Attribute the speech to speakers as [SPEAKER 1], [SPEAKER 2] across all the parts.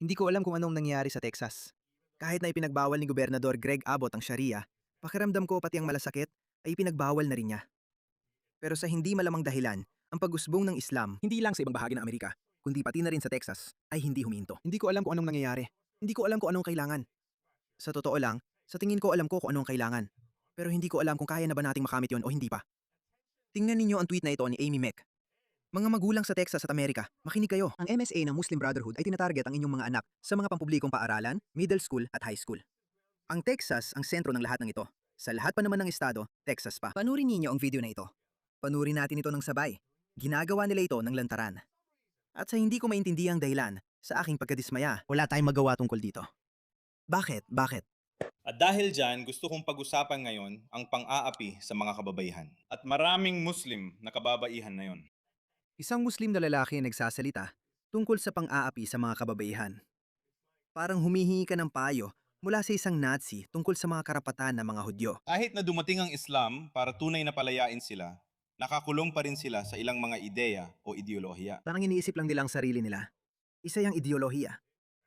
[SPEAKER 1] Hindi ko alam kung anong nangyayari sa Texas. Kahit na ipinagbawal ni Gobernador Greg Abbott ang Sharia, pakiramdam ko pati ang malasakit ay ipinagbawal na rin niya. Pero sa hindi malamang dahilan, ang pag-usbong ng Islam, hindi lang sa ibang bahagi ng Amerika, kundi pati na rin sa Texas, ay hindi huminto. Hindi ko alam kung anong nangyayari. Hindi ko alam kung anong kailangan. Sa totoo lang, sa tingin ko alam ko kung anong kailangan. Pero hindi ko alam kung kaya na ba nating makamit yon o hindi pa. Tingnan ninyo ang tweet na ito ni Amy Meck. Mga magulang sa Texas at Amerika, makinig kayo. Ang MSA ng Muslim Brotherhood ay tinatarget ang inyong mga anak sa mga pampublikong paaralan, middle school at high school. Ang Texas ang sentro ng lahat ng ito. Sa lahat pa naman ng estado, Texas pa. Panurin ninyo ang video na ito. Panurin natin ito ng sabay. Ginagawa nila ito ng lantaran. At sa hindi ko maintindihan dahilan, sa aking pagkadismaya, wala tayong magawa tungkol dito. Bakit? Bakit?
[SPEAKER 2] At dahil dyan, gusto kong pag-usapan ngayon ang pang-aapi sa mga kababaihan. At maraming Muslim na kababaihan na yon.
[SPEAKER 1] Isang Muslim na lalaki ang nagsasalita tungkol sa pang-aapi sa mga kababaihan. Parang humihingi ka ng payo mula sa isang Nazi tungkol sa mga karapatan ng mga Hudyo.
[SPEAKER 2] Kahit na dumating ang Islam para tunay na palayain sila, nakakulong pa rin sila sa ilang mga ideya o ideolohiya.
[SPEAKER 1] Parang iniisip lang nila ang sarili nila. Isa yung ideolohiya.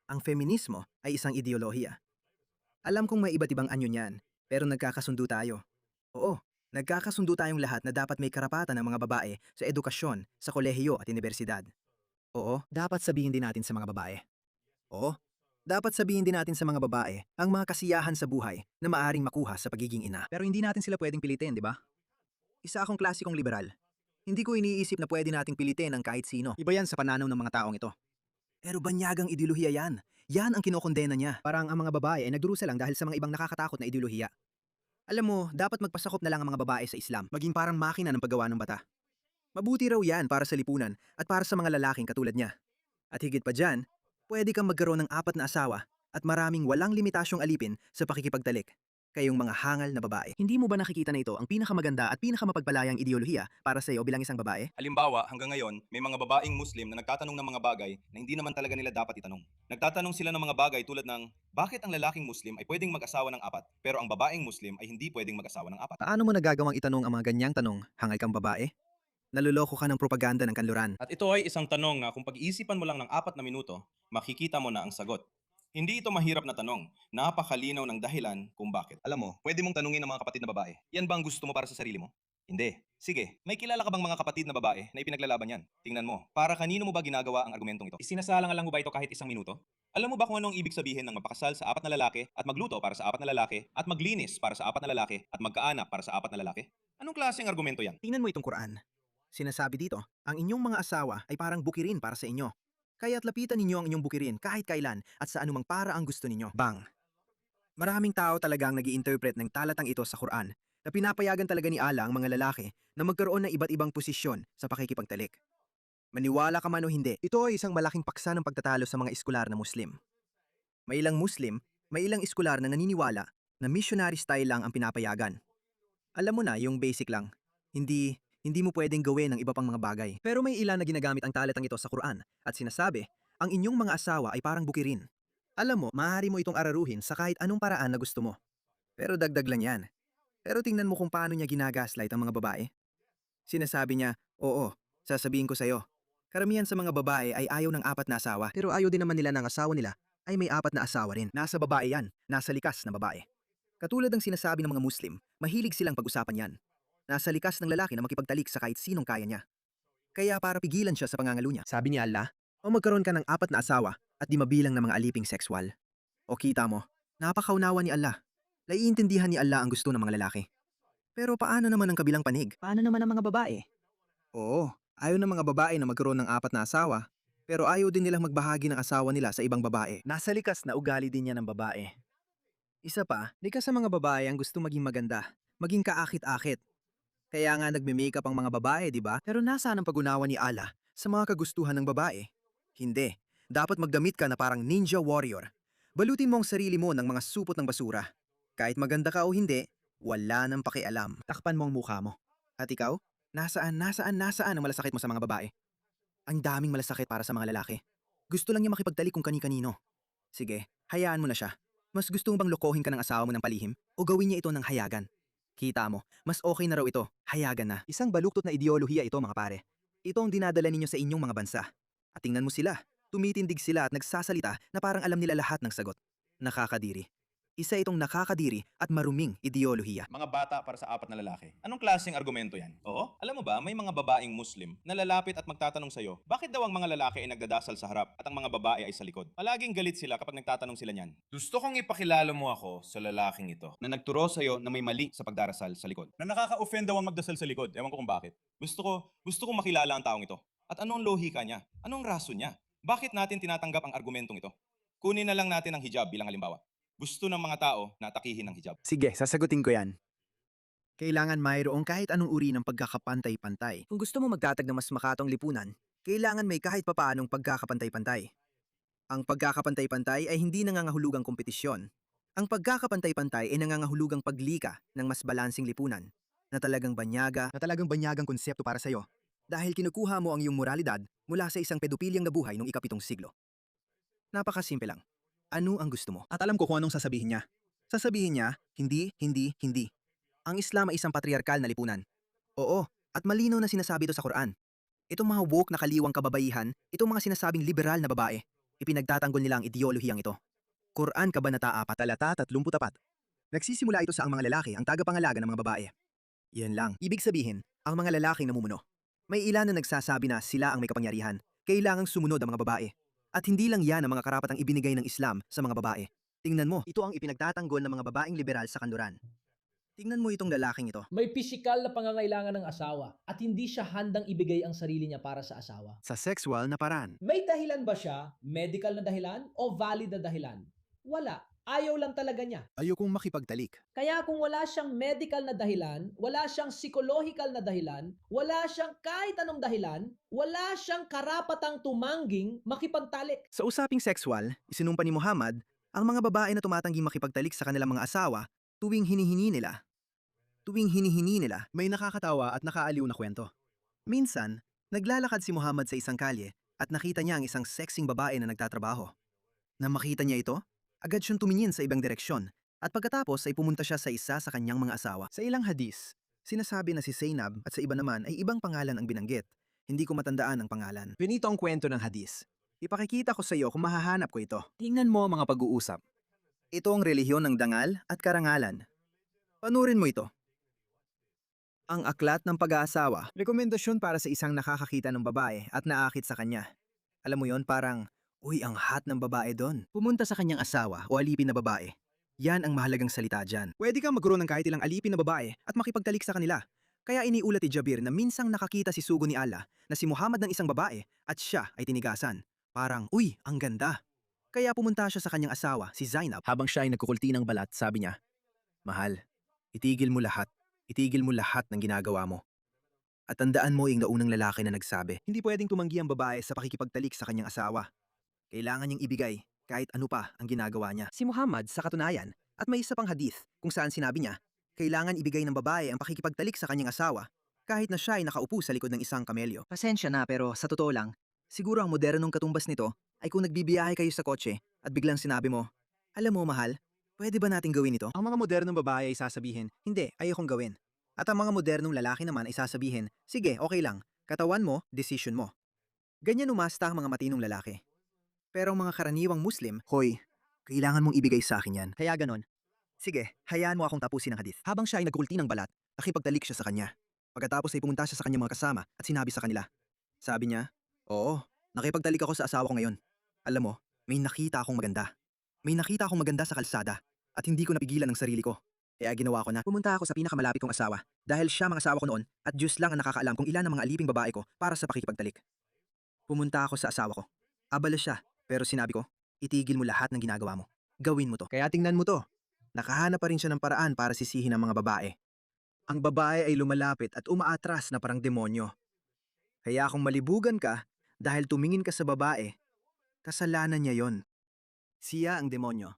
[SPEAKER 1] Ang feminismo ay isang ideolohiya. Alam kong may iba't ibang anyo niyan, pero nagkakasundo tayo. Oo, nagkakasundo tayong lahat na dapat may karapatan ng mga babae sa edukasyon, sa kolehiyo at unibersidad. Oo, dapat sabihin din natin sa mga babae. Oo, dapat sabihin din natin sa mga babae ang mga kasiyahan sa buhay na maaring makuha sa pagiging ina. Pero hindi natin sila pwedeng pilitin, di ba? Isa akong klasikong liberal. Hindi ko iniisip na pwede nating pilitin ang kahit sino. Iba yan sa pananaw ng mga taong ito. Pero banyagang ideolohiya yan. Yan ang kinokondena niya. Parang ang mga babae ay nagdurusa lang dahil sa mga ibang nakakatakot na ideolohiya. Alam mo, dapat magpasakop na lang ang mga babae sa Islam, maging parang makina ng paggawa ng bata. Mabuti raw yan para sa lipunan at para sa mga lalaking katulad niya. At higit pa dyan, pwede kang magkaroon ng 4 na asawa at maraming walang limitasyong alipin sa pakikipagtalik. Kayong mga hangal na babae. Hindi mo ba nakikita na ito ang pinakamaganda at pinakamapagpalayang ideolohiya para sa iyo bilang isang babae?
[SPEAKER 2] Halimbawa, hanggang ngayon, may mga babaeng Muslim na nagtatanong ng mga bagay na hindi naman talaga nila dapat itanong. Nagtatanong sila ng mga bagay tulad ng, bakit ang lalaking Muslim ay pwedeng mag-asawa ng 4, pero ang babaeng Muslim ay hindi pwedeng mag-asawa ng 4?
[SPEAKER 1] Paano mo nagagawang itanong ang mga ganyang tanong, hangal kang babae? Naluloko ka ng propaganda ng kanluran.
[SPEAKER 2] At ito ay isang tanong na kung pag-iisipan mo lang ng 4 na minuto, makikita mo na ang sagot. Hindi ito mahirap na tanong. Napakalinaw ng dahilan kung bakit. Alam mo, pwede mong tanungin ng mga kapatid na babae. Yan ba ang gusto mo para sa sarili mo? Hindi. Sige, may kilala ka bang mga kapatid na babae na ipinaglalaban yan? Tingnan mo, para kanino mo ba ginagawa ang argumentong ito? Isinasalang lang mo ba ito kahit isang minuto? Alam mo ba kung anong ibig sabihin ng magpakasal sa 4 na lalaki at magluto para sa 4 na lalaki at maglinis para sa 4 na lalaki at magkaanak para sa 4 na lalaki? Anong klaseng argumento yan?
[SPEAKER 1] Tingnan mo itong Quran. Sinasabi dito, ang inyong mga asawa ay parang bukirin para sa inyo. Kaya't lapitan ninyo ang inyong bukirin kahit kailan at sa anumang para ang gusto ninyo. Bang! Maraming tao talagang nag-i-interpret ng talatang ito sa Quran na pinapayagan talaga ni Allah ang mga lalaki na magkaroon ng iba't ibang posisyon sa pakikipagtalik. Maniwala ka man o hindi, ito ay isang malaking paksa ng pagtatalo sa mga eskular na Muslim. May ilang Muslim, may ilang eskular na naniniwala na missionary style lang ang pinapayagan. Alam mo na, yung basic lang. Hindi mo pwedeng gawin ng iba pang mga bagay. Pero may ilan na ginagamit ang talatang ito sa Quran at sinasabi, ang inyong mga asawa ay parang bukirin. Alam mo, maaari mo itong araruhin sa kahit anong paraan na gusto mo. Pero dagdag lang yan. Pero tingnan mo kung paano niya ginagaslight ang mga babae. Sinasabi niya, oo, sasabihin ko sa'yo. Karamihan sa mga babae ay ayaw ng 4 na asawa. Pero ayaw din naman nila ng asawa nila ay may 4 na asawa rin. Nasa babae yan, nasa likas na babae. Katulad ng sinasabi ng mga Muslim, mahilig silang pag-usapan yan. Nasa likas ng lalaki na makipagtalik sa kahit sinong kaya niya. Kaya para pigilan siya sa pangangalo niya, sabi ni Allah, o magkaroon ka ng 4 na asawa at di mabilang ng mga aliping sexual. O kita mo, napakaunawa ni Allah. Naiintindihan ni Allah ang gusto ng mga lalaki. Pero paano naman ang kabilang panig? Paano naman ang mga babae? Oo, ayaw ng mga babae na magkaroon ng 4 na asawa, pero ayaw din nilang magbahagi ng asawa nila sa ibang babae. Nasa likas na ugali din yan ng babae. Isa pa, likas sa mga babae ang gusto maging maganda, maging kaakit-akit. Kaya nga nagme-makeup ang mga babae, di ba? Pero nasaan ang pag-unawa ni Allah sa mga kagustuhan ng babae? Hindi. Dapat magdamit ka na parang ninja warrior. Balutin mo ang sarili mo ng mga supot ng basura. Kahit maganda ka o hindi, wala nang pakialam. Takpan mo ang mukha mo. At ikaw? Nasaan ang malasakit mo sa mga babae? Ang daming malasakit para sa mga lalaki. Gusto lang niya makipagtalik kung kani-kanino. Sige, hayaan mo na siya. Mas gusto mo bang lokohin ka ng asawa mo ng palihim o gawin niya ito ng hayagan? Kita mo, mas okay na raw ito, hayagan na. Isang baluktot na ideolohiya ito mga pare. Ito ang dinadala ninyo sa inyong mga bansa. At tingnan mo sila, Tumitindig sila at nagsasalita na parang alam nila lahat ng sagot. Nakakadiri. Isa itong nakakadiri at maruming ideolohiya.
[SPEAKER 2] Mga bata para sa apat na lalaki. Anong klaseng argumento yan? Oo? Alam mo ba, may mga babaeng Muslim na lalapit at magtatanong sa'yo, bakit daw ang mga lalaki ay nagdadasal sa harap at ang mga babae ay sa likod? Palaging galit sila kapag nagtatanong sila niyan. Gusto kong ipakilala mo ako sa lalaking ito na nagturo sa'yo na may mali sa pagdarasal sa likod. Na nakaka-offend daw ang magdasal sa likod. Ewan ko kung bakit. Gusto kong makilala ang taong ito. At anong lohika niya? Anong rason niya? Bakit natin tinatanggap ang argumentong ito? Kunin na lang natin ang hijab bilang halimbawa. Gusto ng mga tao na atakihin ng hijab.
[SPEAKER 1] Sige, sasagutin ko yan. Kailangan mayroong kahit anong uri ng pagkakapantay-pantay. Kung gusto mo magtatag ng mas makatong lipunan, kailangan may kahit papaanong pagkakapantay-pantay. Ang pagkakapantay-pantay ay hindi nangangahulugang kompetisyon. Ang pagkakapantay-pantay ay nangangahulugang paglika ng mas balansing lipunan na talagang banyagang konsepto para sa'yo. Dahil kinukuha mo ang iyong moralidad mula sa isang pedopilyang nabuhay noong ika-7 siglo. Napakasimple lang. Ano ang gusto mo? At alam ko kung anong sasabihin niya. Sasabihin niya, hindi, hindi, hindi. Ang Islam ay isang patriarkal na lipunan. Oo, at malinaw na sinasabi ito sa Quran. Itong mga woke na kaliwang kababaihan, itong mga sinasabing liberal na babae, ipinagtatanggol nila ang ideolohiyang ito. Quran Kabanata 4, talata 34. Nagsisimula ito sa ang mga lalaki ang tagapangalaga ng mga babae. Yan lang. Ibig sabihin, ang mga lalaking namumuno. May ilan na nagsasabi na sila ang may kapangyarihan. Kailangang sumunod ang mga babae. At hindi lang yan ang mga karapatang ibinigay ng Islam sa mga babae. Tingnan mo, ito ang ipinagtatanggol ng mga babaeng liberal sa kanluran. Tingnan mo itong lalaking ito.
[SPEAKER 3] May pisikal na pangangailangan ng asawa at hindi siya handang ibigay ang sarili niya para sa asawa.
[SPEAKER 1] Sa sexual na paraan.
[SPEAKER 3] May dahilan ba siya, medical na dahilan o valid na dahilan? Wala. Ayaw lang talaga niya.
[SPEAKER 1] Ayokong makipagtalik.
[SPEAKER 3] Kaya kung wala siyang medical na dahilan, wala siyang psychological na dahilan, wala siyang kahit anong dahilan, wala siyang karapatang tumangging makipagtalik.
[SPEAKER 1] Sa usaping sexual, isinumpa ni Muhammad ang mga babae na tumatangging makipagtalik sa kanilang mga asawa tuwing hinihini nila. May nakakatawa at nakaaliw na kwento. Minsan, naglalakad si Muhammad sa isang kalye at nakita niya ang isang sexing babae na nagtatrabaho. Nang makita niya ito, agad siyang tumingin sa ibang direksyon at pagkatapos ay pumunta siya sa isa sa kanyang mga asawa. Sa ilang hadis, sinasabi na si Zainab at sa iba naman ay ibang pangalan ang binanggit. Hindi ko matandaan ang pangalan. Pinito ang kwento ng hadis. Ipakikita ko sa iyo kung mahahanap ko ito. Tingnan mo ang mga pag-uusap. Ito ang relihiyon ng dangal at karangalan. Panurin mo ito. Ang aklat ng pag-aasawa, rekomendasyon para sa isang nakakakita ng babae at naakit sa kanya. Alam mo yon, parang, uy, ang hot ng babae doon. Pumunta sa kanyang asawa o alipin na babae. Yan ang mahalagang salita dyan. Pwede kang magkaroon ng kahit ilang alipin na babae at makipagtalik sa kanila. Kaya iniulat ni Jabir na minsang nakakita si sugo ni Allah na si Muhammad ng isang babae at siya ay tinigasan. Parang, uy, ang ganda. Kaya pumunta siya sa kanyang asawa, si Zainab. Habang siya ay nagkukulti ng balat, sabi niya, Mahal, itigil mo lahat. Itigil mo lahat ng ginagawa mo. At tandaan mo yung naunang lalaki na nagsabi, hindi pwedeng tumanggi ang babae sa pakikipagtalik sa kanyang asawa. Kailangan niyang ibigay kahit ano pa ang ginagawa niya. Si Muhammad sa katunayan, at may isa pang hadith kung saan sinabi niya, kailangan ibigay ng babae ang pakikipagtalik sa kanyang asawa kahit na siya ay nakaupo sa likod ng isang kamelyo. Pasensya na pero sa totoo lang, siguro ang modernong katumbas nito ay kung nagbibiyahe kayo sa kotse at biglang sinabi mo, alam mo mahal, pwede ba nating gawin ito? Ang mga modernong babae ay sasabihin, hindi, ayokong gawin. At ang mga modernong lalaki naman ay sasabihin, sige, okay lang, katawan mo, decision mo. Ganyan umasta ang mga matinong lalaki. Pero ang mga karaniwang Muslim, hoy, kailangan mong ibigay sa akin yan. Kaya ganon. Sige, hayaan mo akong tapusin ang hadith. Habang siya ay nagkulti ng balat, nakipagtalik siya sa kanya. Pagkatapos ay pumunta siya sa kanyang mga kasama at sinabi sa kanila. Sabi niya, oo, nakipagtalik ako sa asawa ko ngayon. Alam mo, may nakita akong maganda. May nakita akong maganda sa kalsada at hindi ko napigilan ang sarili ko. Kaya ginawa ko na, pumunta ako sa pinakamalapit kong asawa dahil siya mga asawa ko noon at Diyos lang ang nakakaalam kung ilan ang mga aliping babae ko para sa pakikipagtalik. Pumunta ako sa asawa ko. Abala siya, pero sinabi ko, itigil mo lahat ng ginagawa mo. Gawin mo to. Kaya tingnan mo to. Nakahanap pa rin siya ng paraan para sisihin ang mga babae. Ang babae ay lumalapit at umaatras na parang demonyo. Kaya kung malibugan ka dahil tumingin ka sa babae, kasalanan niya yon. Siya ang demonyo.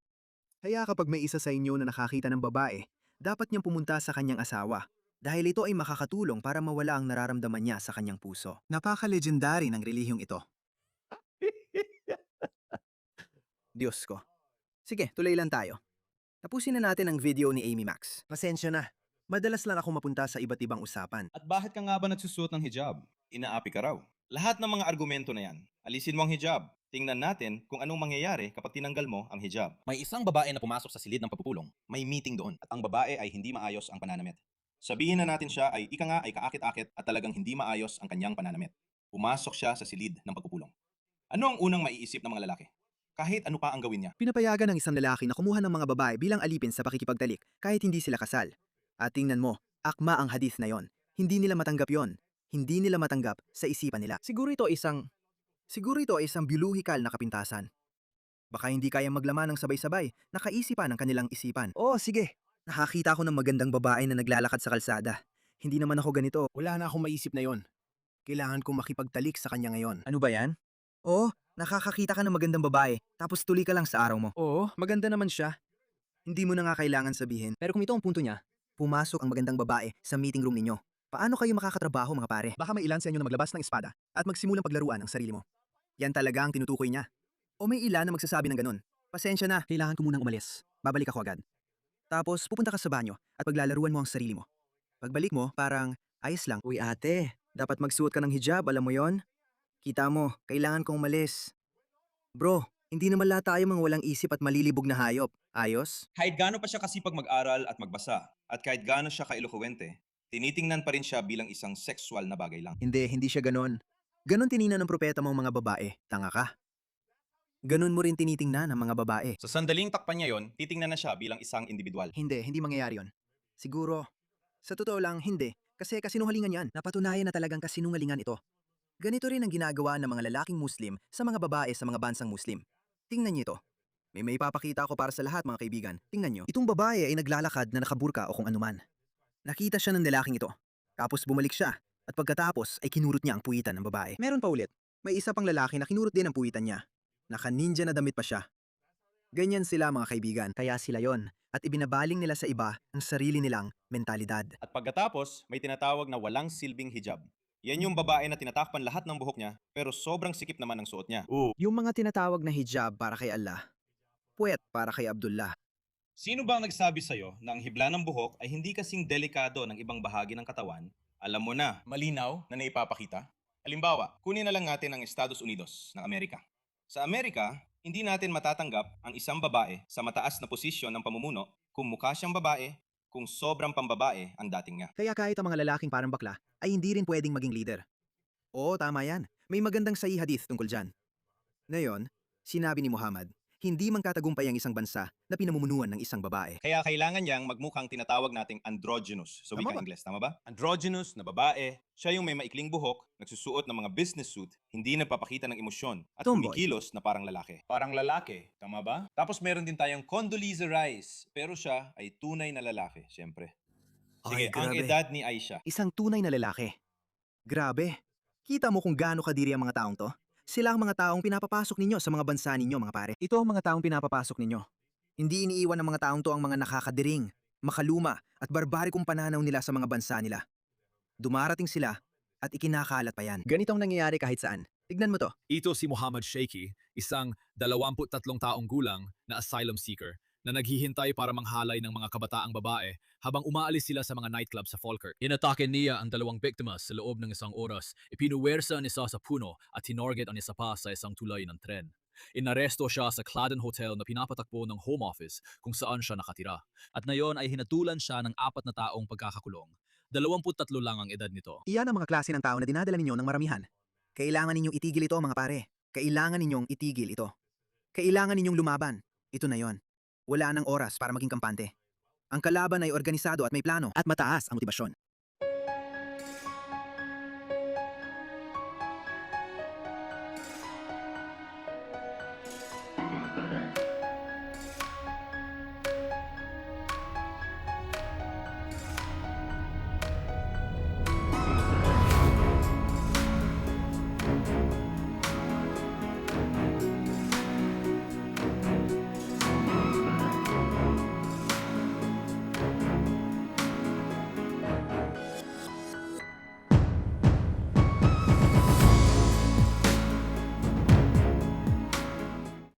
[SPEAKER 1] Kaya kapag may isa sa inyo na nakakita ng babae, dapat niyang pumunta sa kanyang asawa dahil ito ay makakatulong para mawala ang nararamdaman niya sa kanyang puso. Napaka-legendary ng relihiyong ito. Diyos ko. Sige, tuloy lang tayo. Tapusin na natin ang video ni Amy Max. Pasensya na. Madalas lang ako mapunta sa iba't ibang usapan.
[SPEAKER 2] At bakit ka nga ba nagsusuot ng hijab? Inaapi ka raw. Lahat ng mga argumento na yan, alisin mo ang hijab. Tingnan natin kung anong mangyayari kapag tinanggal mo ang hijab.
[SPEAKER 4] May isang babae na pumasok sa silid ng pagpupulong. May meeting doon.
[SPEAKER 2] At ang babae ay hindi maayos ang pananamit. Sabihin na natin siya ay ika nga ay kaakit-akit at talagang hindi maayos ang kanyang pananamit. Pumasok siya sa silid ng pagpupulong. Ano ang unang maiisip ng mga lalaki? Kahit ano pa ang gawin niya.
[SPEAKER 1] Pinapayagan ng isang lalaki na kumuha ng mga babae bilang alipin sa pakikipagtalik kahit hindi sila kasal. At tingnan mo, akma ang hadith na yon. Hindi nila matanggap yon. Hindi nila matanggap sa isipan nila. Siguro ito ay isang biological na kapintasan. Baka hindi kayang maglaman ng sabay-sabay, nakaisipan ng kanilang isipan. Oh, sige. Nakakita ako ng magandang babae na naglalakad sa kalsada. Hindi naman ako ganito. Wala na akong maisip na yon. Kailangan kong makipagtalik sa kanya ngayon. Ano ba yan? Oo, nakakakita ka ng magandang babae, tapos tuloy ka lang sa araw mo. Oo, maganda naman siya. Hindi mo na nga kailangan sabihin. Pero kung ito ang punto niya, pumasok ang magandang babae sa meeting room ninyo. Paano kayo makakatrabaho mga pare? Baka may ilan sa inyo na maglabas ng espada at magsimulang paglaruan ang sarili mo. Yan talaga ang tinutukoy niya. O may ilan na magsasabi ng ganun. Pasensya na, kailangan ko munang umalis. Babalik ako agad. Tapos pupunta ka sa banyo at paglalaruan mo ang sarili mo. Pagbalik mo, parang, ayos lang. Uy ate, dapat magsuot ka ng hijab, alam mo yon? Kita mo, kailangan kong umalis. Bro, hindi naman lahat tayo mga walang isip at malilibog na hayop. Ayos?
[SPEAKER 2] Kahit gaano pa siya kasipag mag-aral at magbasa, at kahit gaano siya kailokuwente, tinitingnan pa rin siya bilang isang sexual na bagay lang.
[SPEAKER 1] Hindi siya ganon. Ganon tiningnan ng propeta mong mga babae. Tanga ka. Ganon mo rin tinitingnan ng mga babae.
[SPEAKER 2] Sa sandaling takpan niya yon, titingnan na siya bilang isang individual.
[SPEAKER 1] Hindi mangyayari yon. Siguro. Sa totoo lang, hindi. Kasi kasinungalingan yan. Napatunayan na talagang kasinungalingan ito. Ganito rin ang ginagawa ng mga lalaking Muslim sa mga babae sa mga bansang Muslim. Tingnan niyo ito. May ipapakita ako para sa lahat mga kaibigan. Tingnan niyo. Itong babae ay naglalakad na nakaburka o kung anuman. Nakita siya ng lalaking ito. Tapos bumalik siya. At pagkatapos ay kinurot niya ang puwitan ng babae. Meron pa ulit. May isa pang lalaki na kinurot din ang puwitan niya. Naka-ninja na damit pa siya. Ganyan sila mga kaibigan. Kaya sila yon. At ibinabaling nila sa iba ang sarili nilang mentalidad.
[SPEAKER 2] At pagkatapos, may tinatawag na walang silbing hijab. Yan yung babae na tinatakpan lahat ng buhok niya, pero sobrang sikip naman ang suot niya.
[SPEAKER 1] Yung mga tinatawag na hijab para kay Allah. Puwet para kay Abdullah.
[SPEAKER 2] Sino ba ang nagsabi sa'yo na ang hibla ng buhok ay hindi kasing delikado ng ibang bahagi ng katawan? Alam mo na, malinaw na naipapakita. Halimbawa, kunin na lang natin ang Estados Unidos ng Amerika. Sa Amerika, hindi natin matatanggap ang isang babae sa mataas na posisyon ng pamumuno kung mukha siyang babae, kung sobrang pambabae ang dating niya.
[SPEAKER 1] Kaya kahit ang mga lalaking parang bakla ay hindi rin pwedeng maging leader. Oo, tama yan. May magandang sahih hadith tungkol dyan. Ngayon, sinabi ni Muhammad, hindi man katagumpay ang isang bansa na pinamumunuan ng isang babae.
[SPEAKER 2] Kaya kailangan niyang magmukhang tinatawag nating androgynous sa
[SPEAKER 1] Tama
[SPEAKER 2] wikang
[SPEAKER 1] ba?
[SPEAKER 2] Ingles, tama ba? Androgynous na babae, siya yung may maikling buhok, nagsusuot ng mga business suit, hindi nagpapakita ng emosyon, at
[SPEAKER 1] Tomboy.
[SPEAKER 2] kumikilos na parang lalaki. Parang lalaki, tama ba? Tapos meron din tayong Condoleezza Rice, pero siya ay tunay na lalaki, syempre. Sige, ang
[SPEAKER 1] grabe.
[SPEAKER 2] edad ni Aisha.
[SPEAKER 1] Isang tunay na lalaki. Grabe. Kita mo kung gaano kadiri ang mga taong to? Sila ang mga taong pinapapasok ninyo sa mga bansa ninyo, mga pare. Ito ang mga taong pinapapasok ninyo. Hindi iniiwan ng mga taong to ang mga nakakadiring, makaluma at barbarikong pananaw nila sa mga bansa nila. Dumarating sila at ikinakalat pa yan. Ganito ang nangyayari kahit saan. Tignan mo to.
[SPEAKER 5] Ito si Muhammad Sheikhi, isang 23 taong gulang na asylum seeker na naghihintay para manghalay ng mga kabataang babae habang umaalis sila sa mga nightclub sa Falkirk. Inatake niya ang 2 biktima sa loob ng isang oras, ipinuwersa ang isa sa puno at tinorget ang isa pa sa isang tulay ng tren. Inaresto siya sa Cladden Hotel na pinapatakbo ng Home Office kung saan siya nakatira. At ngayon ay hinatulan siya ng 4 na taong pagkakakulong. 23 lang ang edad nito.
[SPEAKER 1] Iyan ang mga klase ng tao na dinadala ninyo ng maramihan. Kailangan ninyong itigil ito, mga pare. Kailangan ninyong itigil ito. Kailangan ninyong lumaban. Ito na yon. Wala nang oras para maging kampante. Ang kalaban ay organisado at may plano at mataas ang motibasyon.